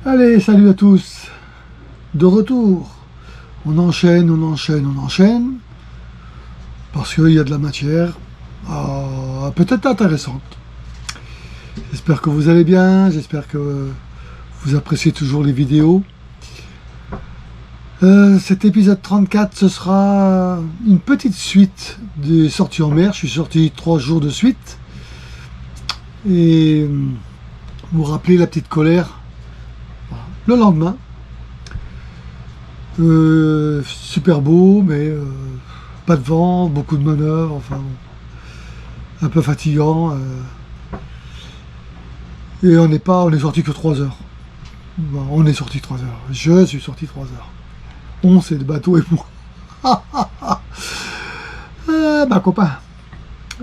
Allez, salut à tous, de retour. On enchaîne, on enchaîne, on enchaîne, parce qu'il y a de la matière peut-être intéressante. J'espère que vous allez bien, j'espère que vous appréciez toujours les vidéos. Cet épisode 34, ce sera une petite suite des sorties en mer. Je suis sorti 3 jours de suite. Et vous rappelez la petite colère le lendemain. Super beau, mais pas de vent, beaucoup de manœuvres, enfin un peu fatigant. Et on est sorti que 3 heures. Bon, on est sorti 3 heures. Je suis sorti 3 heures. On, c'est le bateau et moi. Ma copain.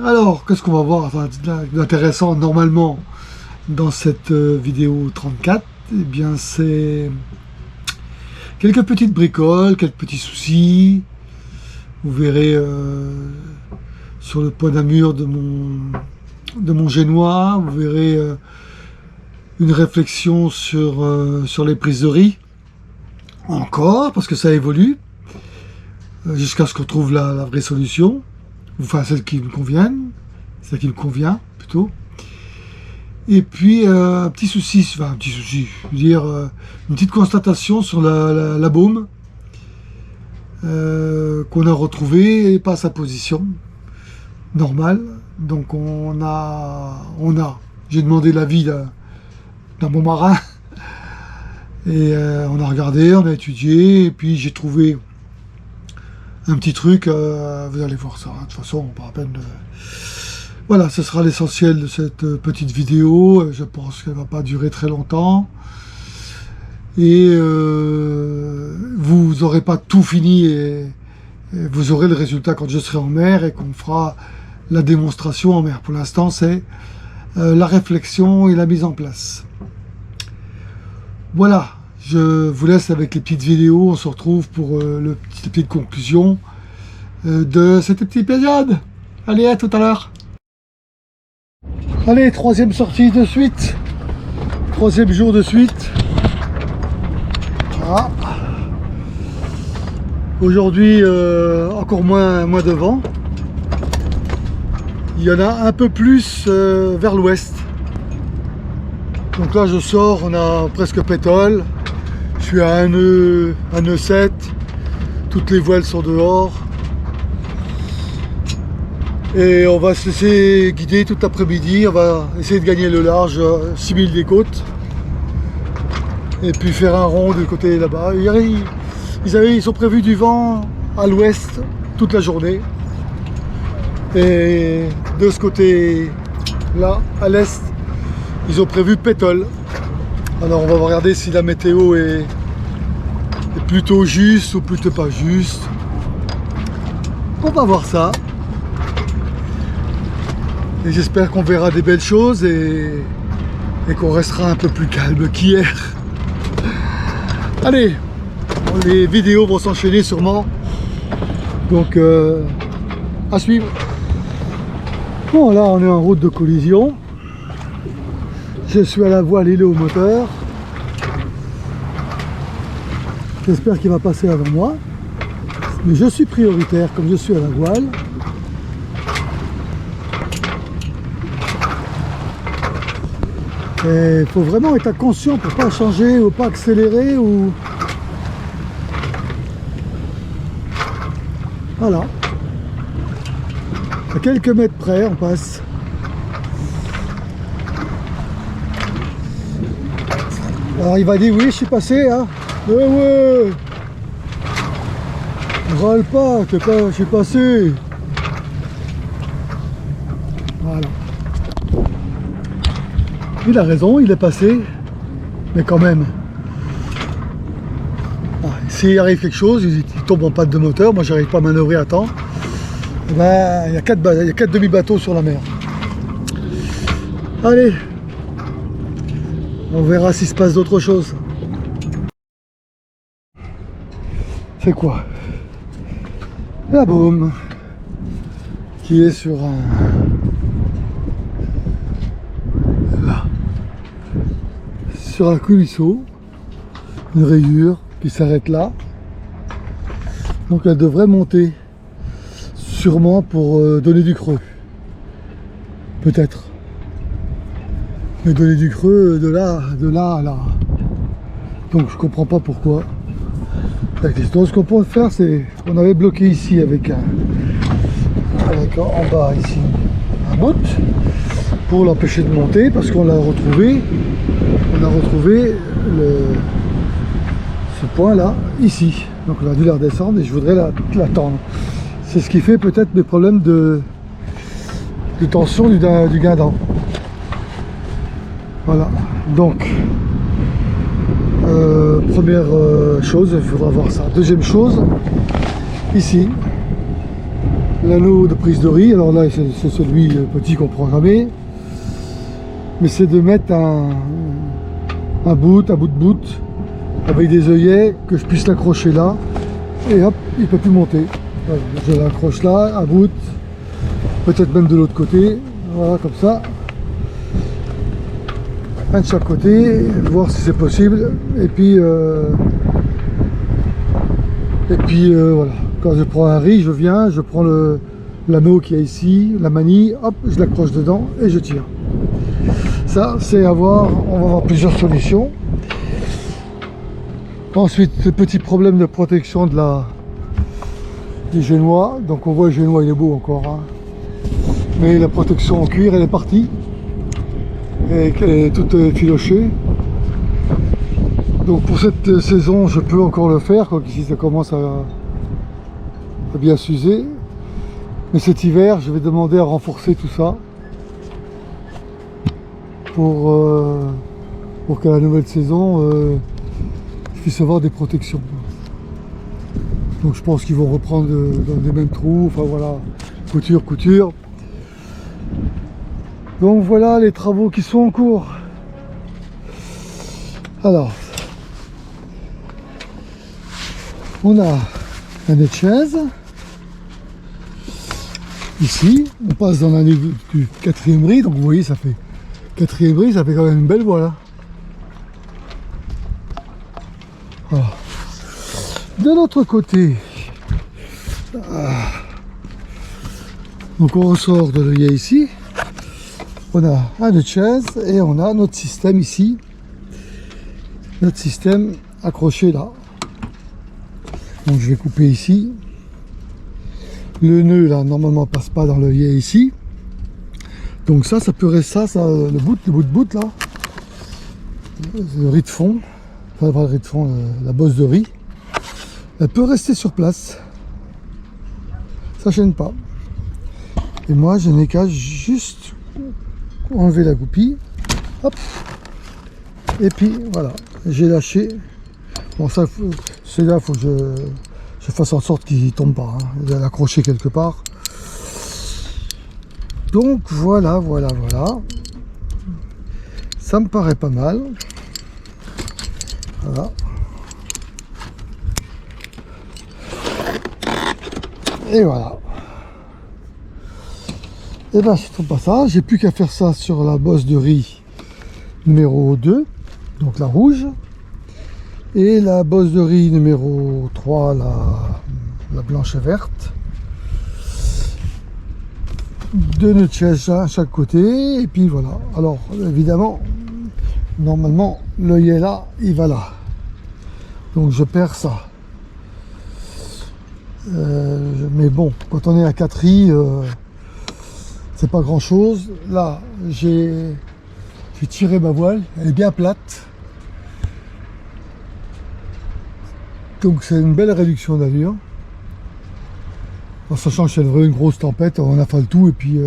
Alors, qu'est-ce qu'on va voir d'intéressant normalement dans cette vidéo 34? Eh bien, c'est quelques petites bricoles, quelques petits soucis. Vous verrez sur le point d'amure de mon génois, vous verrez une réflexion sur les prises de riz. Encore, parce que ça évolue, jusqu'à ce qu'on trouve la vraie solution, enfin celle qui me convienne, celle qui me convient plutôt. Et puis un petit souci, je veux dire une petite constatation sur la baume qu'on a retrouvée et pas à sa position normale. Donc j'ai demandé l'avis d'un bon marin. Et on a regardé, on a étudié, et puis j'ai trouvé un petit truc, vous allez voir ça, de toute façon, pas la peine de... Voilà, ce sera l'essentiel de cette petite vidéo, je pense qu'elle ne va pas durer très longtemps. Et vous n'aurez pas tout fini, et vous aurez le résultat quand je serai en mer et qu'on fera la démonstration en mer. Pour l'instant, c'est la réflexion et la mise en place. Voilà, je vous laisse avec les petites vidéos, on se retrouve pour la petite conclusion de cette petite épisode. Allez, à tout à l'heure. Allez, troisième sortie de suite, troisième jour de suite. Voilà. Aujourd'hui, encore moins de vent. Il y en a un peu plus vers l'ouest. Donc là je sors, on a presque pétole, je suis à un nœud 7, toutes les voiles sont dehors. Et on va se laisser guider toute l'après-midi, on va essayer de gagner le large 6000 des côtes. Et puis faire un rond du côté là-bas. Ils sont prévus du vent à l'ouest toute la journée. Et de ce côté-là, à l'est, ils ont prévu pétole. Alors on va regarder si la météo est plutôt juste ou plutôt pas juste. On va voir ça. Et j'espère qu'on verra des belles choses et qu'on restera un peu plus calme qu'hier. Allez, les vidéos vont s'enchaîner sûrement. Donc à suivre. Bon, là on est en route de collision. Je suis à la voile, il est au moteur. J'espère qu'il va passer avant moi. Mais je suis prioritaire comme je suis à la voile. Et il faut vraiment être conscient pour ne pas changer ou pas accélérer ou... Voilà. À quelques mètres près, on passe. Alors il va dire oui, je suis passé, hein. Ouais. Râle pas, je suis passé. Voilà. Il a raison, il est passé. Mais quand même. S'il arrive quelque chose, il tombe en panne de moteur, moi j'arrive pas à manœuvrer à temps. Et ben, il y a 4 demi-bateaux sur la mer. Allez. On verra s'il se passe d'autres choses. C'est quoi? La baume qui est sur un... Là. Sur un culisseau. une rayure qui s'arrête là. Donc elle devrait monter, sûrement pour donner du creux. Peut-être. Mais donner du creux de là à là. Donc je comprends pas pourquoi. Donc ce qu'on peut faire, c'est on avait bloqué ici avec en bas ici un bout pour l'empêcher de monter parce qu'on l'a retrouvé. On a retrouvé ce point là ici. Donc on a dû la redescendre et je voudrais l'attendre. C'est ce qui fait peut-être mes problèmes de tension du guindant. Voilà. Donc première chose, il faudra voir ça. Deuxième chose, ici, l'anneau de prise de riz. Alors là, c'est celui petit qu'on prend jamais. Mais c'est de mettre un bout de bout avec des œillets que je puisse l'accrocher là. Et hop, il ne peut plus monter. Voilà, je l'accroche là, un bout, peut-être même de l'autre côté. Voilà, comme ça. Un de chaque côté, voir si c'est possible. Et puis voilà. Quand je prends un riz, je viens, je prends l'anneau qui est ici, la manille, hop, je l'accroche dedans et je tire. Ça, c'est on va avoir plusieurs solutions. Ensuite, ce petit problème de protection du génois. Donc on voit le génois, il est beau encore. Hein. Mais la protection en cuir, elle est partie. Et qu'elle est toute filochée. Donc pour cette saison, je peux encore le faire, quand ici ça commence à bien s'user. Mais cet hiver, je vais demander à renforcer tout ça pour qu'à la nouvelle saison, je puisse avoir des protections. Donc je pense qu'ils vont reprendre dans les mêmes trous, enfin voilà, couture. Donc voilà les travaux qui sont en cours. Alors, on a un nez de chaise. Ici, on passe dans l'année du quatrième riz, donc vous voyez, ça fait quatrième riz, ça fait quand même une belle voie là. Voilà. De l'autre côté, donc on ressort de l'œillet ici. On a un nœud de chaise et on a notre système ici, notre système accroché là. Donc je vais couper ici. Le nœud là normalement passe pas dans l'œillet ici. Donc ça peut rester le bout de bout là, le riz de fond, enfin pas le riz de fond, la bosse de riz, elle peut rester sur place. Ça gêne pas. Et moi je n'ai qu'à juste enlever la goupille, hop, et puis voilà, j'ai lâché. Bon ça, celui-là, il faut que je fasse en sorte qu'il ne tombe pas, hein. Il va l'accrocher quelque part. Donc voilà, ça me paraît pas mal. Voilà. Et voilà. Et bien je trouve pas ça, j'ai plus qu'à faire ça sur la bosse de riz numéro 2, donc la rouge, et la bosse de riz numéro 3, la blanche et verte. Deux nœuds de chaise à chaque côté, et puis voilà. Alors évidemment, normalement l'œillet là, il va là, donc je perds ça. Mais bon, quand on est à 4 riz, c'est pas grand chose. Là, j'ai tiré ma voile, elle est bien plate. Donc c'est une belle réduction d'allure. En sachant que c'est une grosse tempête, on affale tout et puis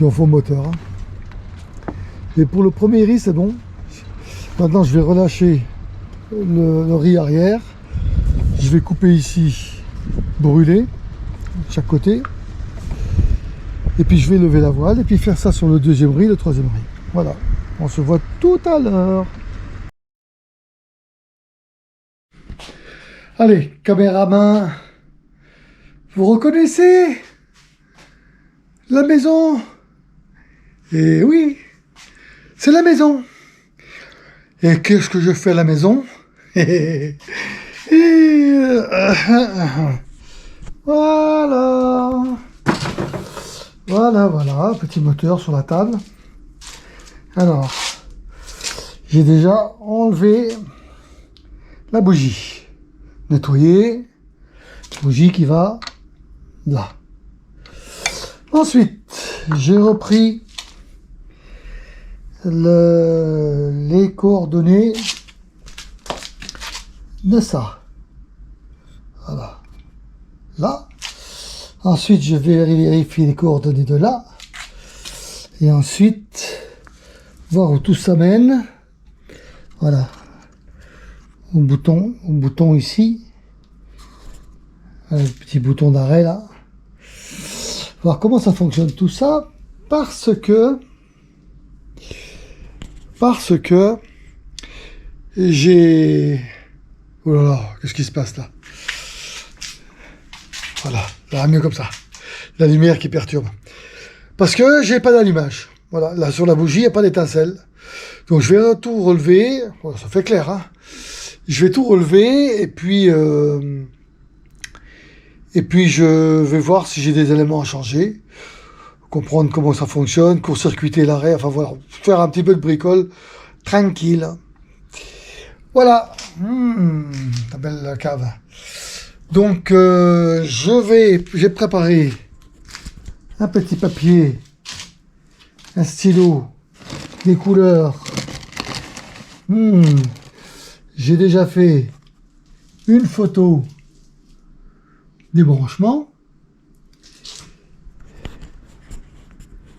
on fait au moteur. Hein. Et pour le premier riz, c'est bon. Maintenant, je vais relâcher le riz arrière. Je vais couper ici, brûler, de chaque côté. Et puis je vais lever la voile et puis faire ça sur le deuxième riz, le troisième riz. Voilà, on se voit tout à l'heure. Allez, caméraman, vous reconnaissez la maison? Eh oui, c'est la maison. Et qu'est-ce que je fais à la maison? Voilà. Voilà, petit moteur sur la table. Alors, j'ai déjà enlevé la bougie. Nettoyé. Bougie qui va là. Ensuite, j'ai repris les coordonnées de ça. Voilà. Là. Ensuite, je vais vérifier les coordonnées de là. Et ensuite, voir où tout ça mène. Voilà. Au bouton ici. Le petit bouton d'arrêt là. Voir comment ça fonctionne tout ça. Parce que j'ai... Oh là là, qu'est-ce qui se passe là? Voilà, ça va mieux comme ça. La lumière qui perturbe. Parce que j'ai pas d'allumage. Voilà, là sur la bougie, il n'y a pas d'étincelle. Donc je vais tout relever. Voilà, ça fait clair, hein. Je vais tout relever et puis je vais voir si j'ai des éléments à changer. Comprendre comment ça fonctionne, court-circuiter l'arrêt, enfin voilà, faire un petit peu de bricole tranquille. Voilà, ta belle cave. Donc j'ai préparé un petit papier, un stylo, des couleurs. J'ai déjà fait une photo des branchements.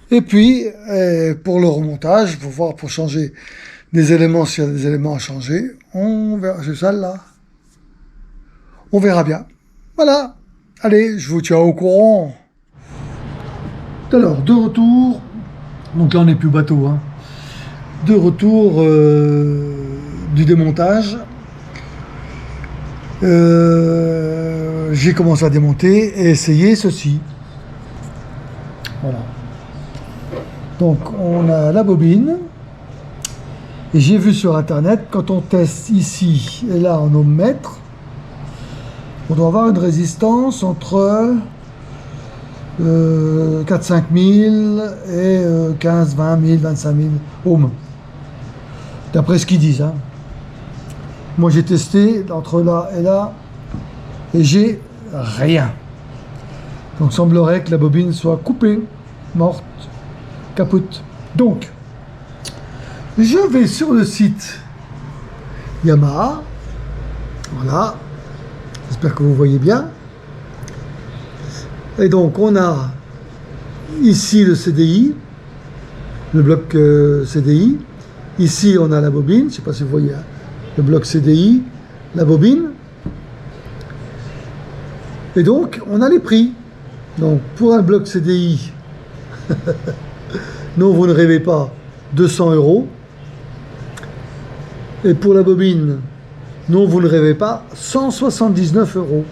Et puis, pour le remontage, pour changer des éléments, s'il y a des éléments à changer, on verra, c'est ça là. On verra bien. Voilà. Allez, je vous tiens au courant. Alors, de retour. Donc là, on n'est plus bateau, hein. De retour du démontage. J'ai commencé à démonter et essayer ceci. Voilà. Donc on a la bobine, et j'ai vu sur internet, quand on teste ici et là en ohmmètre, on doit avoir une résistance entre 4-5 000 et 15, 20 000, 25 000 ohms, d'après ce qu'ils disent, hein. Moi j'ai testé entre là et j'ai rien. Donc semblerait que la bobine soit coupée, morte, capote. Donc, je vais sur le site Yamaha. Voilà. J'espère que vous voyez bien. Et donc, on a ici le CDI, le bloc CDI. Ici, on a la bobine. Je ne sais pas si vous voyez, hein, le bloc CDI, la bobine. Et donc, on a les prix. Donc, pour un bloc CDI, non, vous ne rêvez pas, 200 €. Et pour la bobine, non, vous ne rêvez pas, 179 €.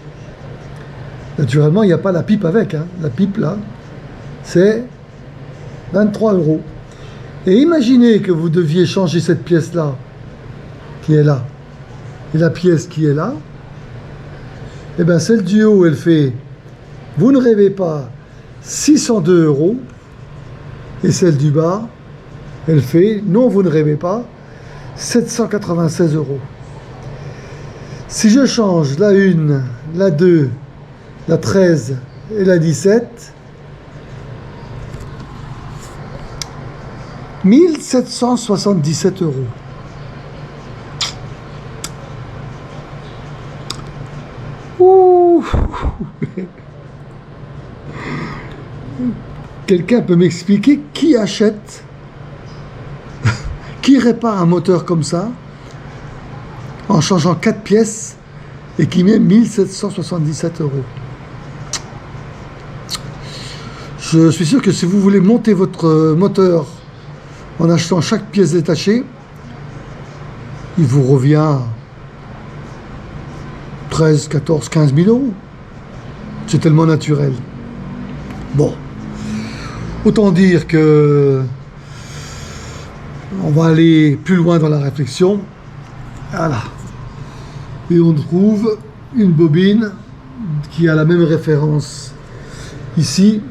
Naturellement, il n'y a pas la pipe avec, hein. La pipe, là, c'est 23 €. Et imaginez que vous deviez changer cette pièce-là, qui est là, et la pièce qui est là. Et bien, celle du haut, elle fait, vous ne rêvez pas, 602 €. Et celle du bas, elle fait, non, vous ne rêvez pas, 796 €. Si je change la 1, la 2, la 13 et la 17, 1777 €. Ouh. Quelqu'un peut m'expliquer qui achète, qui répare un moteur comme ça, en changeant 4 pièces, et qui met 1777 €. Je suis sûr que si vous voulez monter votre moteur en achetant chaque pièce détachée, il vous revient 13, 14, 15 000 €. C'est tellement naturel. Bon. Autant dire que on va aller plus loin dans la réflexion. Voilà. Et on trouve une bobine qui a la même référence ici,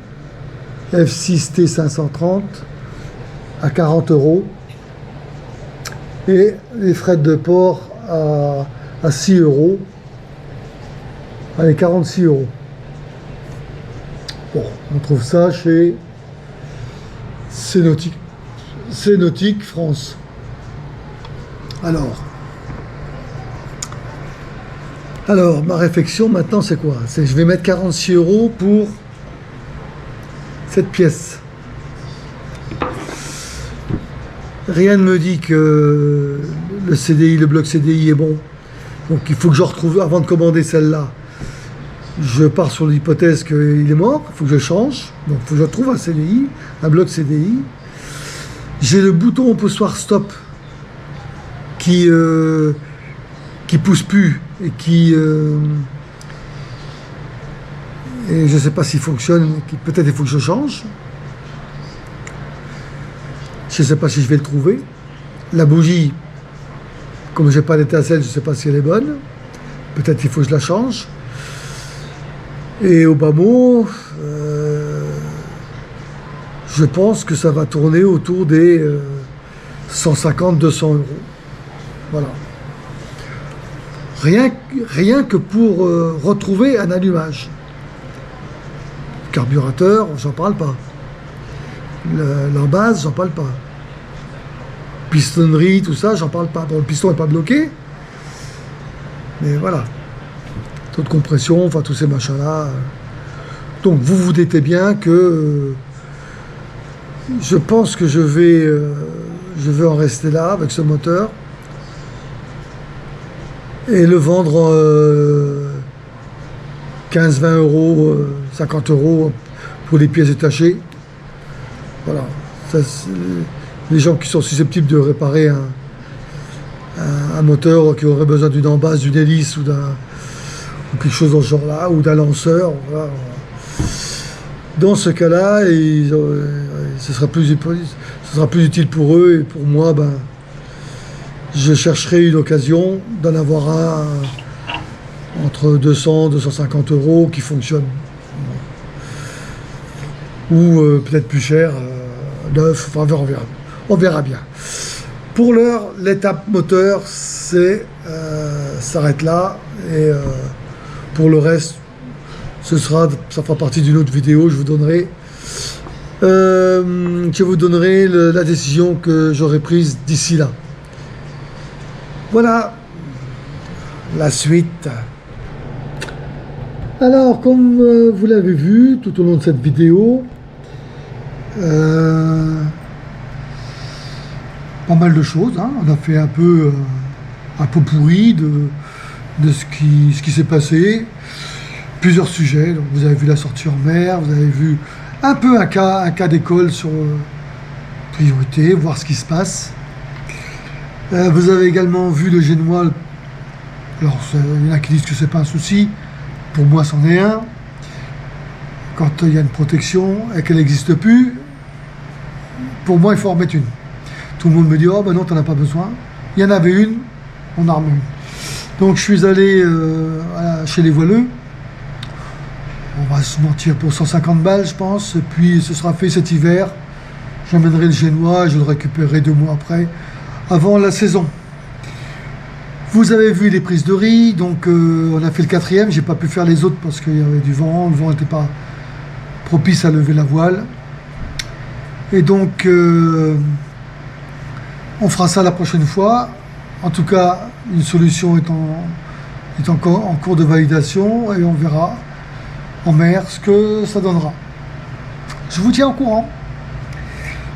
F6T530 à 40 € et les frais de port à 6 €. Allez, 46 €. Bon, on trouve ça chez C'est Nautique France. Alors, ma réflexion maintenant, c'est quoi? C'est je vais mettre 46 € pour cette pièce. Rien ne me dit que le CDI, le bloc CDI est bon. Donc il faut que je retrouve, avant de commander celle-là, je pars sur l'hypothèse qu'il est mort, il faut que je change. Donc il faut que je retrouve un CDI, un bloc CDI. J'ai le bouton poussoir stop qui pousse plus et et je sais pas s'il fonctionne, peut-être il faut que je change. Je sais pas si je vais le trouver. La bougie, comme j'ai pas d'étincelle, je sais pas si elle est bonne. Peut-être il faut que je la change. Et au bas mot, je pense que ça va tourner autour des 150-200 €. Voilà. Rien que pour retrouver un allumage. Carburateur, j'en parle pas. L'embase, j'en parle pas. Pistonnerie, tout ça, j'en parle pas. Bon, le piston n'est pas bloqué. Mais voilà. Taux de compression, enfin tous ces machins-là. Donc vous vous doutez bien que je pense que je vais en rester là avec ce moteur et le vendre 15-20 €, 50 € pour les pièces détachées. Voilà. Ça, les gens qui sont susceptibles de réparer un moteur qui aurait besoin d'une embase, d'une hélice ou quelque chose dans ce genre-là, ou d'un lanceur. Voilà. Dans ce cas-là, ce sera plus utile pour eux, et pour moi, je chercherai une occasion d'en avoir un entre 200 et 250 € qui fonctionne. Ou peut-être plus cher, neuf, enfin on verra bien. Pour l'heure, l'étape moteur, s'arrête là, et pour le reste, ça fera partie d'une autre vidéo. Je vous donnerai la décision que j'aurai prise d'ici là. Voilà la suite. Alors, comme vous l'avez vu tout au long de cette vidéo, pas mal de choses, hein. On a fait un peu pourri de ce qui s'est passé. Plusieurs sujets. Donc vous avez vu la sortie en mer, vous avez vu un peu un cas d'école sur priorité, voir ce qui se passe. Vous avez également vu le génois. Alors il y en a qui disent que c'est pas un souci. Pour moi, c'en est un. Quand il y a une protection et qu'elle n'existe plus, pour moi, il faut en remettre une. Tout le monde me dit, oh ben non, t'en as pas besoin. Il y en avait une, on en remet une. Donc je suis allé chez les voileux. On va se mentir pour 150 balles, je pense. Et puis ce sera fait cet hiver. J'amènerai le génois, je le récupérerai 2 mois après, avant la saison. Vous avez vu les prises de riz, donc on a fait le 4e. J'ai pas pu faire les autres parce qu'il y avait du vent. Le vent n'était pas propice à lever la voile. Et donc on fera ça la prochaine fois. En tout cas, une solution est encore en cours de validation, et on verra en mer ce que ça donnera. Je vous tiens au courant.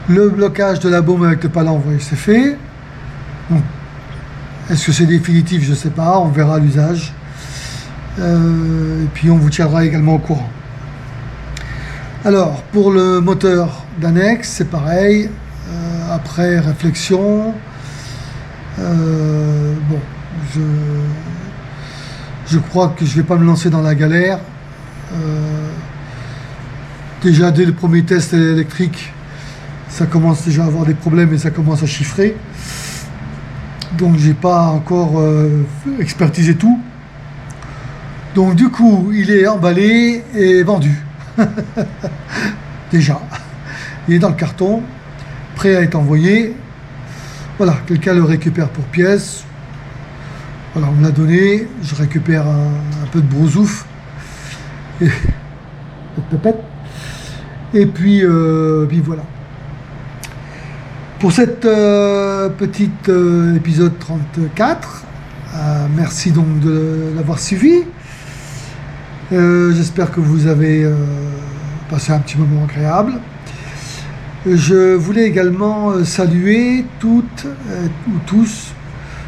Le blocage de la baume avec le palan, vous voyez, c'est fait. Donc, est-ce que c'est définitif? Je ne sais pas, on verra l'usage. Et puis on vous tiendra également au courant. Alors, pour le moteur d'annexe, c'est pareil. Après réflexion, bon, je crois que je ne vais pas me lancer dans la galère. Déjà dès le premier test électrique, ça commence déjà à avoir des problèmes et ça commence à chiffrer. Donc j'ai pas encore expertisé tout. Donc du coup, il est emballé et vendu. Déjà. Il est dans le carton, prêt à être envoyé. Voilà, quelqu'un le récupère pour pièces. Voilà, on me l'a donné. Je récupère un peu de brousouf. Et puis voilà. Pour cette petite épisode 34, merci donc de l'avoir suivi. J'espère que vous avez passé un petit moment agréable. Je voulais également saluer toutes ou tous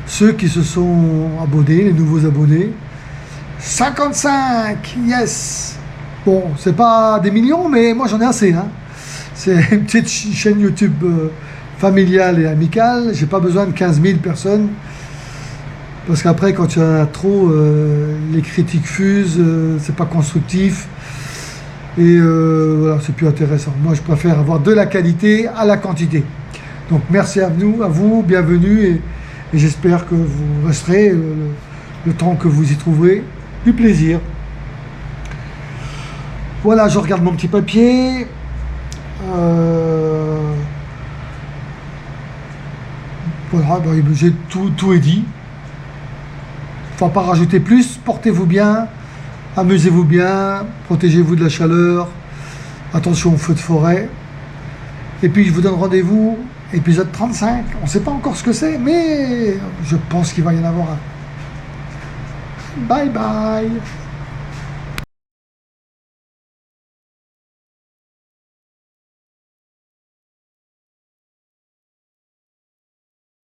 ceux qui se sont abonnés, les nouveaux abonnés. 55, yes! Bon, c'est pas des millions, mais moi j'en ai assez. Hein. C'est une petite chaîne YouTube familiale et amicale. J'ai pas besoin de 15 000 personnes. Parce qu'après, quand il y en a trop, les critiques fusent, c'est pas constructif. Et voilà, c'est plus intéressant. Moi, je préfère avoir de la qualité à la quantité. Donc, merci à vous, bienvenue. Et j'espère que vous resterez le temps que vous y trouverez du plaisir. Voilà, je regarde mon petit papier. Voilà, j'ai tout est dit. Il ne faut pas rajouter plus. Portez-vous bien, amusez-vous bien, protégez-vous de la chaleur, attention aux feux de forêt. Et puis je vous donne rendez-vous, épisode 35. On ne sait pas encore ce que c'est, mais je pense qu'il va y en avoir un. Bye bye.